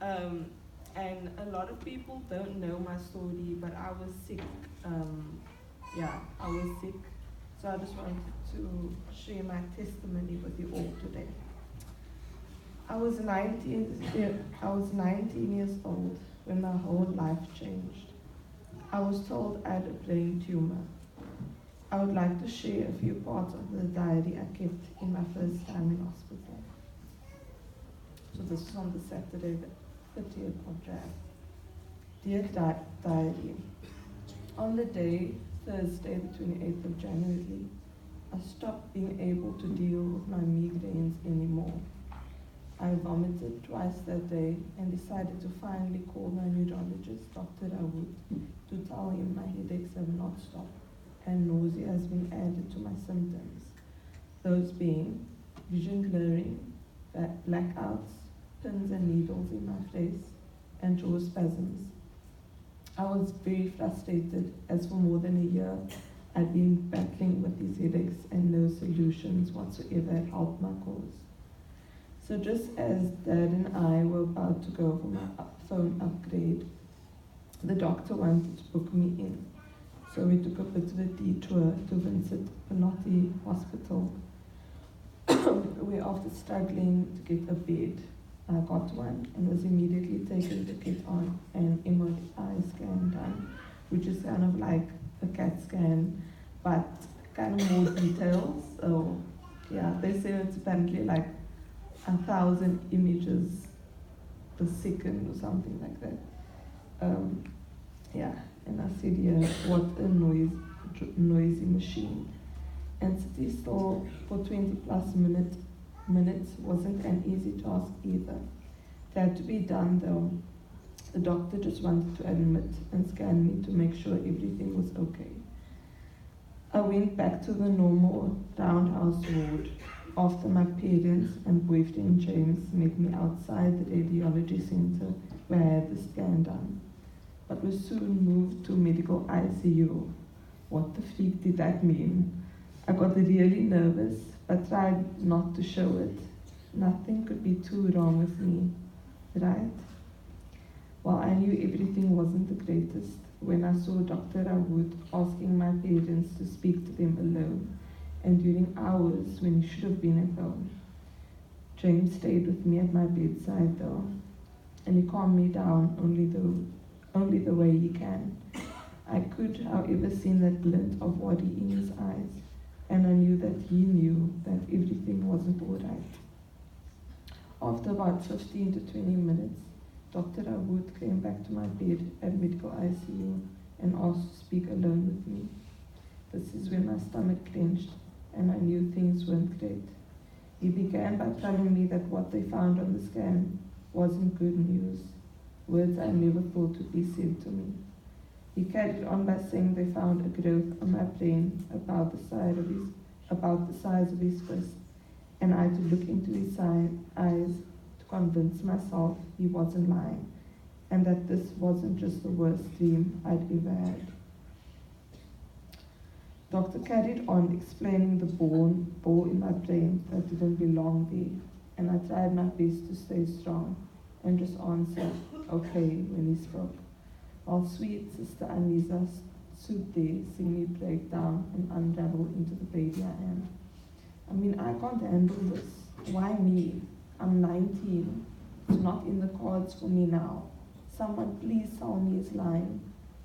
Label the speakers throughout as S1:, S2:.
S1: Um, and a lot of people don't know my story, but I was sick. Yeah, I was sick. So I just wanted to share my testimony with you all today. I was 19, I was 19 years old when my whole life changed. I was told I had a brain tumor. I would like to share a few parts of the diary I kept in my first time in hospital. So this was on the Saturday, the 30th of Jan. Dear Diary, on the day, Thursday, the 28th of January, I stopped being able to deal with my migraines anymore. I vomited twice that day and decided to finally call my neurologist, Dr. Rawood, to tell him my headaches have not stopped and nausea has been added to my symptoms. Those being vision blurring, blackouts, pins and needles in my face, and jaw spasms. I was very frustrated as for more than a year I'd been battling with these headaches and no solutions whatsoever had helped my cause. So just as Dad and I were about to go for my phone upgrade, the doctor wanted to book me in. So we took a bit of a detour to Vincent Panotti Hospital, where after struggling to get a bed, I got one and was immediately taken to get on an MRI scan done, which is kind of like a CAT scan, but kind of more details. So yeah, they say it's apparently like 1,000 images per second or something like that. Yeah, and I said, yeah, what a noisy machine. And sitting still for 20 plus minutes wasn't an easy task either. It had to be done though. The doctor just wanted to admit and scan me to make sure everything was okay. I went back to the normal roundhouse ward after my parents and boyfriend James met me outside the radiology center where I had the scan done, but was soon moved to medical ICU. What the freak did that mean? I got really nervous, but tried not to show it. Nothing could be too wrong with me, right? Well, I knew everything wasn't the greatest when I saw Dr. Rawood asking my parents to speak to them alone, and during hours when he should have been at home. James stayed with me at my bedside though, and he calmed me down only the way he can. I could, however, see that glint of worry in his eyes, and I knew that he knew that everything wasn't all right. After about 15 to 20 minutes, Dr. Rawood came back to my bed at medical ICU and asked to speak alone with me. This is when my stomach clenched and I knew things weren't great. He began by telling me that what they found on the scan wasn't good news, words I never thought would be said to me. He carried on by saying they found a growth on my brain about the size of his fist, and I had to look into his eyes to convince myself he wasn't lying, and that this wasn't just the worst dream I'd ever had. Doctor carried on explaining the ball in my brain that didn't belong there, and I tried my best to stay strong and just answer, okay, when he spoke. While sweet Sister Anisa stood there, seeing me break down and unravel into the baby I am. I mean, I can't handle this. Why me? I'm 19. It's not in the cards for me now. Someone please tell me he's lying.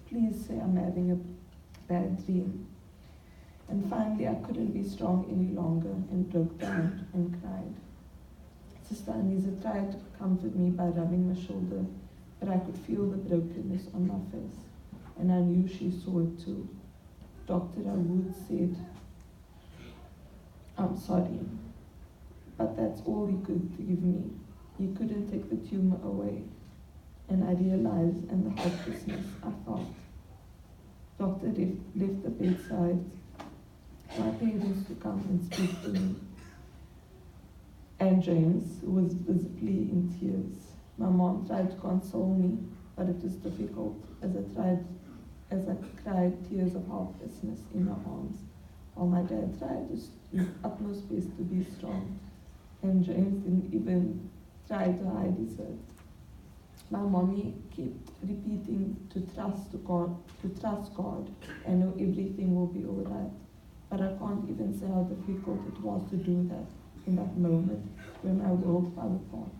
S1: Please say I'm having a bad dream. And finally, I couldn't be strong any longer and broke down and cried. Sister Anisa tried to comfort me by rubbing my shoulder, but I could feel the brokenness on my face, and I knew she saw it too. Dr. Rawood said, I'm sorry, but that's all he could give me. He couldn't take the tumor away, and I realized and the helplessness I felt. Doctor left the bedside, my parents to come and speak to me, and James was visibly in tears. My mom tried to console me, but it was difficult as I cried tears of helplessness in her arms, while my dad tried his utmost best to be strong, and James didn't even try to hide his hurt. My mommy kept repeating to trust God, and know everything will be alright. But I can't even say how difficult it was to do that in that moment when my world fell apart.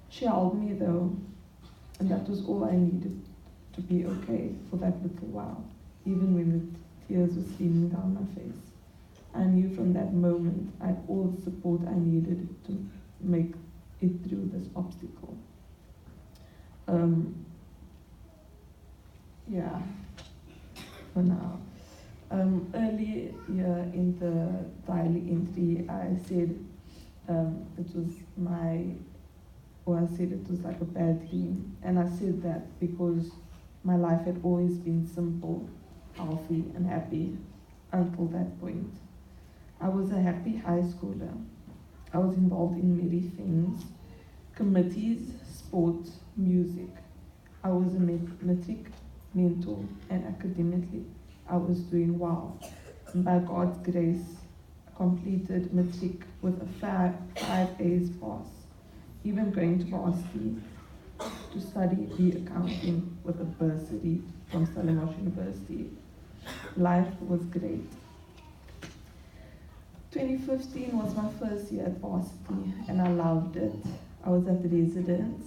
S1: She held me though, and that was all I needed to be okay for that little while, even when the tears were streaming down my face. I knew from that moment I had all the support I needed to make it through this obstacle. Yeah, for now. Earlier in the diary entry, I said it was I said it was like a bad dream. And I said that because my life had always been simple, healthy, and happy until that point. I was a happy high schooler. I was involved in many things: committees, sports, music. I was a matric mentor, and academically I was doing well. And by God's grace, I completed matric with a five A's pass, even going to varsity to study accounting with a bursary from Stellenbosch University. Life was great. 2015 was my first year at varsity, and I loved it. I was at residence,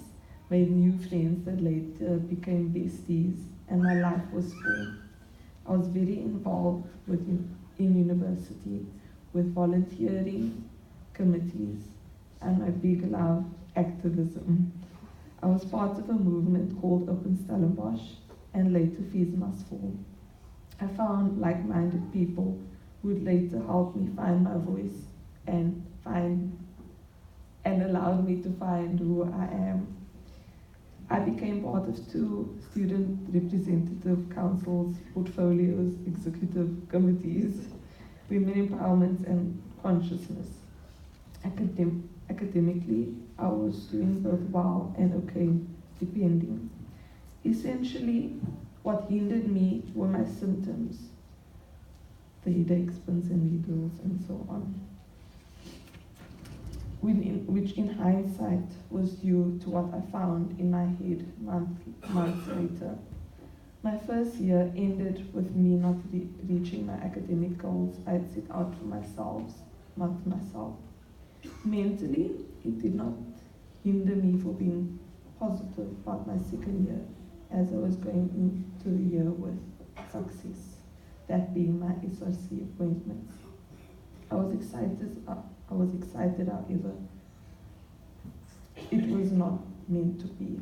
S1: made new friends that later became besties, and my life was full. I was very involved in university with volunteering, committees, and my big love, activism. I was part of a movement called Open Stellenbosch, and later Fees Must Fall. I found like-minded people who would later help me find my voice and allowed me to find who I am. I became part of 2 student representative councils, portfolios, executive committees, women empowerment and consciousness. Academically, I was doing both well and okay, depending. Essentially, what hindered me were my symptoms, the headaches, pins and needles, and so on, which in hindsight was due to what I found in my head months later. My first year ended with me not reaching my academic goals I had set out for myself. Mentally, it did not hinder me for being positive about my second year, as I was going into the year with success, that being my SRC appointments. I was excited, however, it was not meant to be.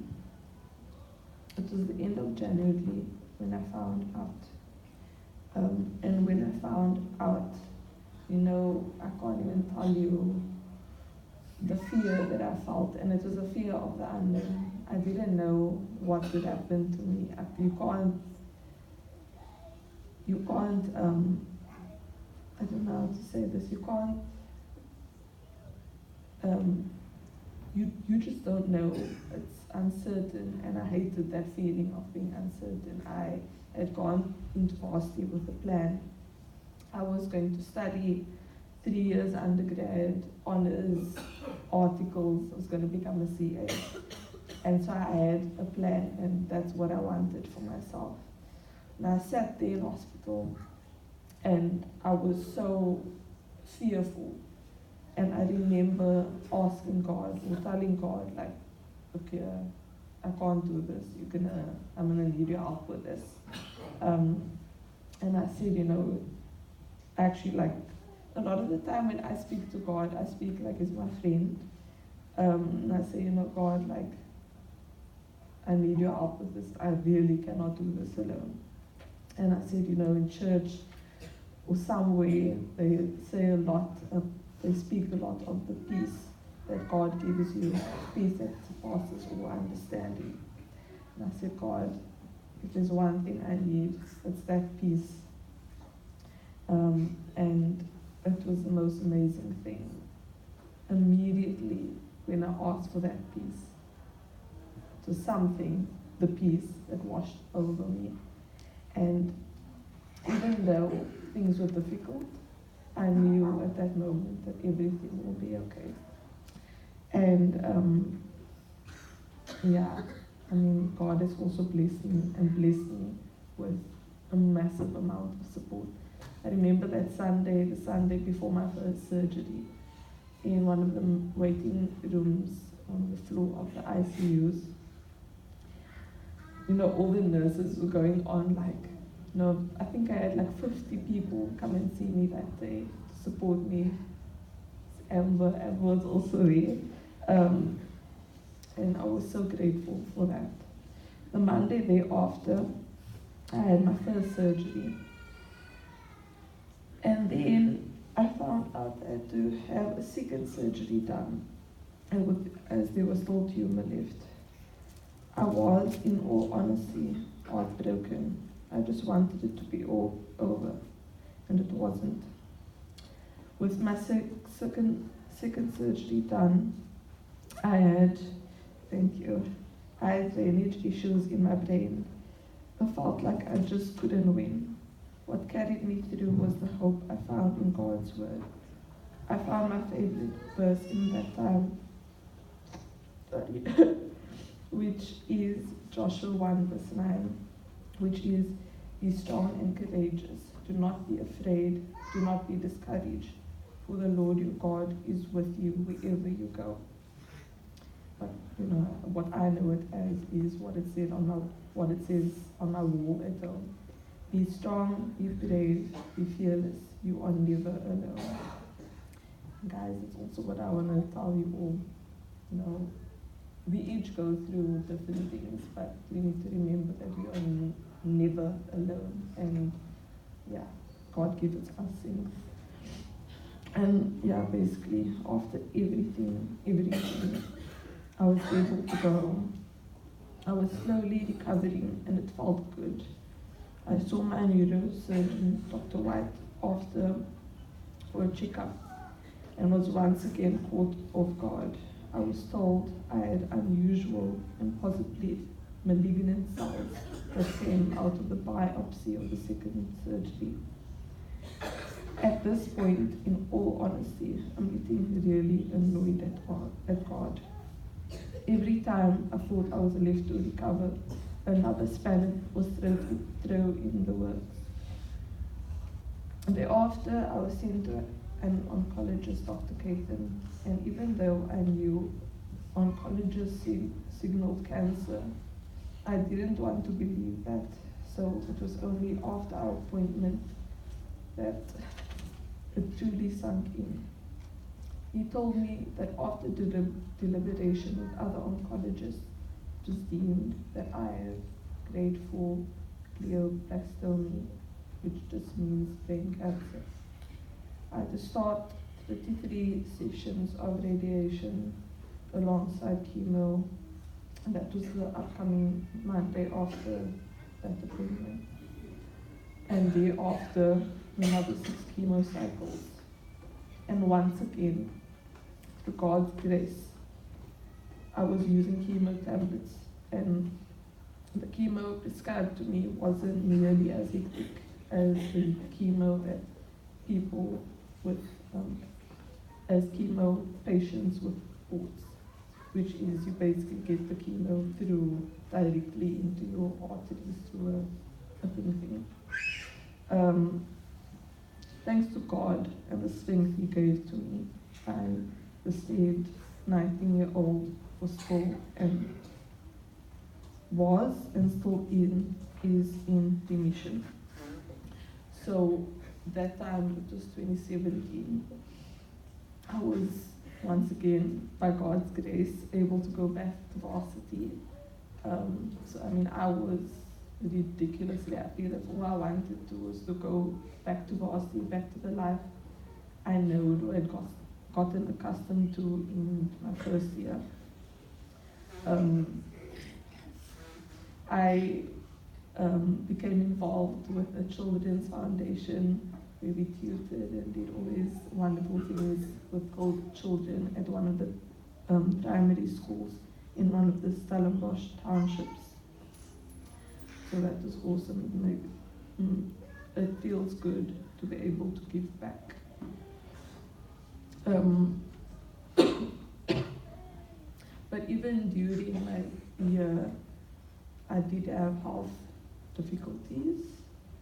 S1: It was the end of January when I found out. And when I found out, I can't even tell you the fear that I felt, and it was a fear of the unknown. I didn't know what would happen to me. You can't, I don't know how to say this, you just don't know. It's uncertain, and I hated that feeling of being uncertain. I had gone into varsity with a plan. I was going to study 3 years undergrad, honors, articles. I was going to become a CA. And so I had a plan, and that's what I wanted for myself. And I sat there in hospital, and I was so fearful. And I remember asking God, or telling God, like, okay, I can't do this. I'm gonna need your help with this. And I said, actually, like, a lot of the time when I speak to God, I speak like he's my friend. And I say, God, like, I need your help with this. I really cannot do this alone. And I said, in church or somewhere, they say a lot, they speak a lot of the peace that God gives you, peace that surpasses all understanding. And I said, God, if there's one thing I need, it's that peace. And it was the most amazing thing. Immediately, when I asked for that peace, it was something, the peace that washed over me. And even though things were difficult, I knew at that moment that everything will be okay. And yeah, I mean, God has also blessed me and blessed me with a massive amount of support. I remember that Sunday, the Sunday before my first surgery, in one of the waiting rooms on the floor of the ICUs, all the nurses were going on like, I think I had like 50 people come and see me that day to support me. Amber was also there. And I was so grateful for that. The Monday thereafter, I had my first surgery. And then I found out I had to have a second surgery done, as there was still tumor left. I was, in all honesty, heartbroken. I just wanted it to be all over, and it wasn't. With my second surgery done, I had drainage issues in my brain. I felt like I just couldn't win. What carried me through was the hope I found in God's word. I found my favorite verse in that time, which is Joshua 1 verse 9, which is, "Be strong and courageous. Do not be afraid. Do not be discouraged. For the Lord your God is with you wherever you go." But what I know it as is what it says on my wall at home. Be strong, be brave, be fearless. You are never alone. Guys, it's also what I want to tell you all. We each go through different things, but we need to remember that we are never alone. And God gives us things. And basically after everything, I was able to go home. I was slowly recovering and it felt good. I saw my neurosurgeon, Dr. White, for a checkup and was once again caught off guard. I was told I had unusual and possibly malignant cells that came out of the biopsy of the second surgery. At this point, in all honesty, I'm getting really annoyed at God. Every time I thought I was left to recover, another spanner was thrown in the works. Thereafter, I was sent to an oncologist, Dr. Caton, and even though I knew oncologists signaled cancer, I didn't want to believe that, so it was only after our appointment that it truly sunk in. He told me that after deliberation with other oncologists, it was deemed that I have grade 4 glioblastoma, which just means brain cancer. I had to start 33 sessions of radiation alongside chemo, and that was the upcoming Monday after that appointment. And thereafter, another 6 chemo cycles. And once again, through God's grace, I was using chemo tablets, and the chemo prescribed to me wasn't nearly as hectic as the chemo that people with, as chemo patients with ports, which is you basically get the chemo through directly into your arteries through a thing. Thanks to God and the strength He gave to me, I, the said 19-year-old, was still and still is in remission. So that time, it was 2017, I was once again, by God's grace, able to go back to varsity. I was ridiculously happy. That's all I wanted to was to go back to varsity, back to the life I know I had gotten accustomed to in my first year. I became involved with a children's foundation where we tutored and did all these wonderful things with children at one of the primary schools in one of the Stellenbosch townships. So that was awesome. It feels good to be able to give back. But even during my I did have health difficulties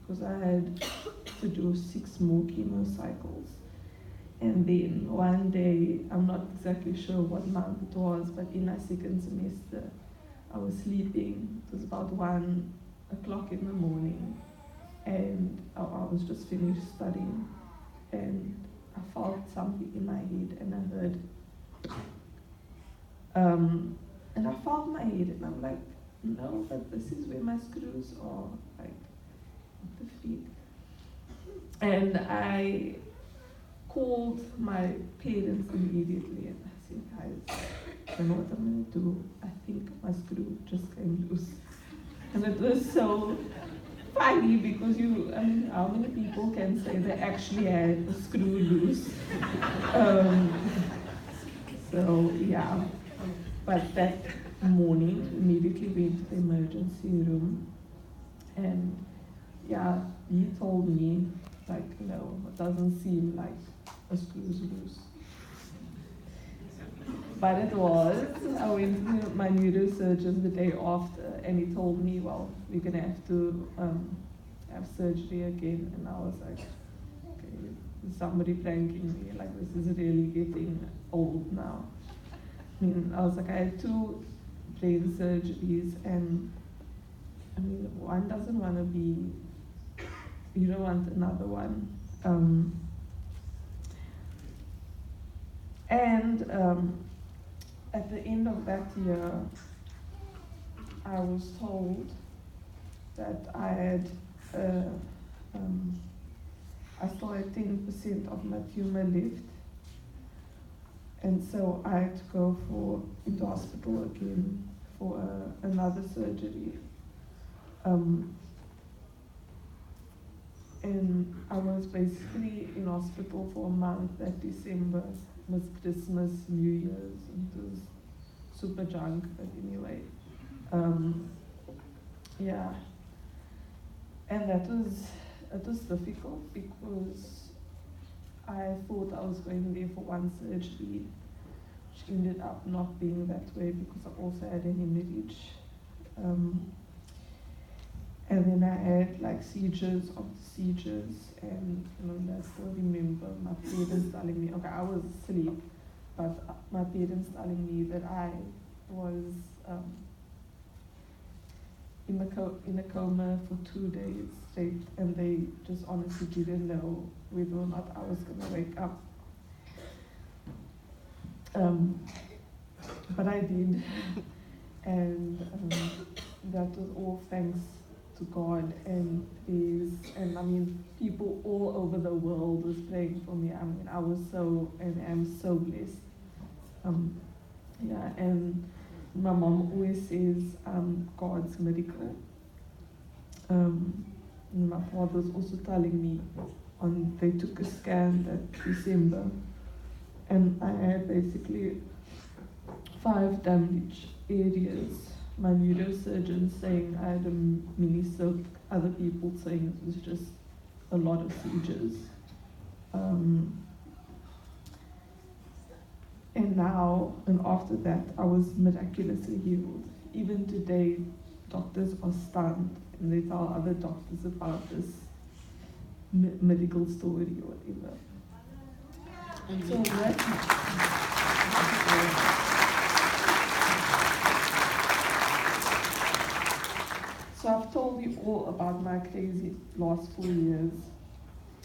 S1: because I had to do 6 more chemo cycles. And then one day, I'm not exactly sure what month it was, but in my second semester, I was sleeping. It was about 1 o'clock in the morning, and I was just finished studying, and I felt something in my head, and I heard, and I felt my head, and I'm like, no, but this is where my screws are, like, what the freak? And I called my parents immediately, and I said, guys, I don't know what I'm going to do. I think my screw just came loose. And it was so funny because how many people can say they actually had a screw loose? So, yeah. But that morning, immediately went to the emergency room. And, yeah, he told me, like, no, it doesn't seem like a screw's loose. But it was. I went to my neurosurgeon the day after, and he told me, well, we're going to have to have surgery again. And I was like, okay, is somebody pranking me? Like, this is really getting old now. I mean, I was like, I had 2 brain surgeries, and I mean, one doesn't want to be, you don't want another one. At the end of that year, I was told that I still had 10% of my tumor left, and so I had to go into hospital again for another surgery. And I was basically in hospital for a month that December. It was Christmas, New Year's, and it was super junk, but anyway. Yeah. And it was difficult because I thought I was going there for one surgery, which ended up not being that way because I also had an hemorrhage. And then I had like seizures after seizures, and I still remember my parents telling me, okay, I was asleep, but my parents telling me that I was in a coma for 2 days straight, and they just honestly didn't know whether or not I was going to wake up. But I did, and that was all thanks to God and I mean, people all over the world was praying for me. I mean, I was so, and am so blessed. Yeah, and my mom always says, God's miracle. And my father was also telling me, they took a scan that December, and I had basically 5 damaged areas. My neurosurgeon saying I had a mini stroke, other people saying it was just a lot of seizures. And after that, I was miraculously healed. Even today, doctors are stunned, and they tell other doctors about this medical story or whatever. And so I've told you all about my crazy last 4 years,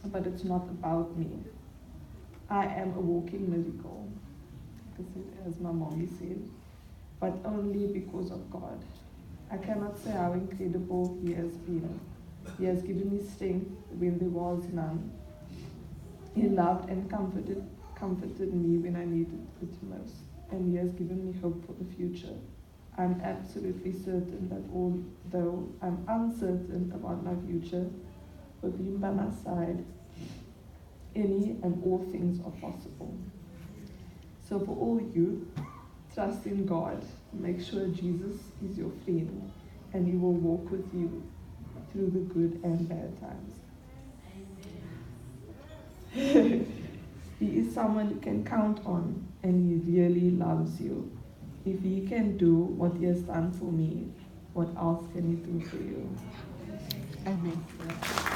S1: but it's not about me. I am a walking miracle, as my mommy said, but only because of God. I cannot say how incredible He has been. He has given me strength when there was none. He loved and comforted me when I needed it most, and He has given me hope for the future. I'm absolutely certain that although I'm uncertain about my future, with Him by my side, any and all things are possible. So for all you, trust in God. Make sure Jesus is your friend, and He will walk with you through the good and bad times. He is someone you can count on, and He really loves you. If He can do what He has done for me, what else can He do for you?
S2: Amen.